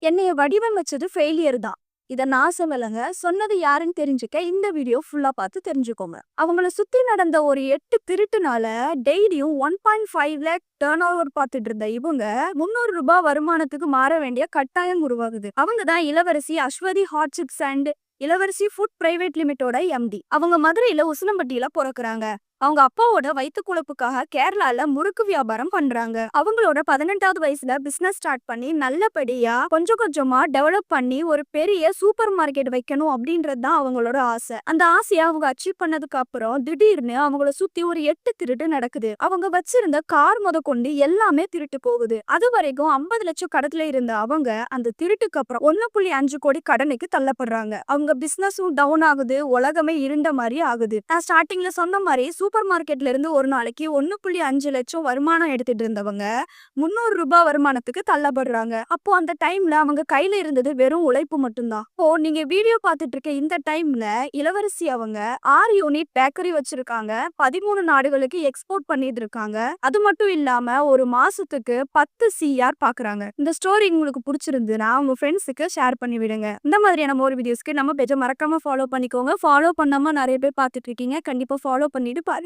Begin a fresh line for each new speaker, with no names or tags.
என்னைய வடிவமைச்சது ஃபெயிலியர் தான். இத நான் சொல்லலங்க. சொன்னது யாருன்னு தெரிஞ்சுக்க இந்த வீடியோ ஃபுல்லா பார்த்து தெரிஞ்சுக்கோங்க. அவங்கள சுத்தி நடந்த ஒரு 8 திருட்டுனால டெய்லியும் 1.5 லேக் டர்ன் ஓவர் பார்த்துட்டு இருந்த இவங்க ரூ. 300 வருமானத்துக்கு மாற வேண்டிய கட்டாயம் உருவாகுது. அவங்க தான் இளவரசி அஸ்வதி ஹாட் சிப்ஸ் அண்ட் இளவரசி ஃபுட் பிரைவேட் லிமிட்டோட எம்டி. அவங்க மதுரையில உசிலம்பட்டியில பொறக்குறாங்க. அவங்க அப்பாவோட வயித்து குழப்புக்காக கேரளால முறுக்கு வியாபாரம் பண்றாங்க. அவங்களோட 18வது வயசுல பிசினஸ் ஸ்டார்ட் பண்ணி நல்லபடியா கொஞ்சம் கொஞ்சமா டெவலப் பண்ணி ஒரு பெரிய சூப்பர் மார்க்கெட் வைக்கணும் அப்படின்றது தான் அவங்களோட ஆசை. அந்த ஆசையை அவங்க அச்சீவ் பண்ணதுக்கு அப்புறம் திடீர்னு அவங்கள சுத்தி ஒரு 8 திருட்டு நடக்குது. அவங்க வச்சிருந்த கார் கொண்டு எல்லாமே திருட்டு போகுது. அது வரைக்கும் 50 லட்சம் கடத்துல இருந்த அவங்க அந்த திருட்டுக்கு அப்புறம் 1.5 கோடி கடனுக்கு தள்ளப்படுறாங்க. அவங்க பிசினஸும் டவுன் ஆகுது. உலகமே இருண்ட மாதிரி ஆகுது. நான் ஸ்டார்டிங்ல சொன்ன மாதிரி சூப்பர் மார்க்கெட்ல இருந்து ஒரு நாளைக்கு 1.5 லட்சம் வருமானம் எடுத்துட்டு இருந்தவங்க ரூ. 300 வருமானத்துக்கு தள்ளப்படுறாங்க. அப்போ அந்த டைம்ல அவங்க கையில இருந்தது வெறும் உழைப்பு மட்டும்தான். இப்போ நீங்க வீடியோ பார்த்துட்டு இருக்க இந்த டைம்ல இளவரசி அவங்க 6 யூனிட் பேக்கரி வச்சிருக்காங்க. 13 நாடுகளுக்கு எக்ஸ்போர்ட் பண்ணிட்டு இருக்காங்க. அது மட்டும் இல்லாம ஒரு மாசத்துக்கு 10 CR பாக்குறாங்க. இந்த ஸ்டோரி உங்களுக்கு பிடிச்சிருந்ததுன்னா உங்க ஃப்ரெண்ட்ஸுக்கு ஷேர் பண்ணி விடுங்க. இந்த மாதிரியான மோர் வீடியோஸ்க்கு நம்ம பேஜை மறக்காம ஃபாலோ பண்ணிக்கோங்க. ஃபாலோ பண்ணாம நிறைய பேர் பார்த்துட்டு இருக்கீங்க. கண்டிப்பா ஃபாலோ பண்ணிட்டு பாரு.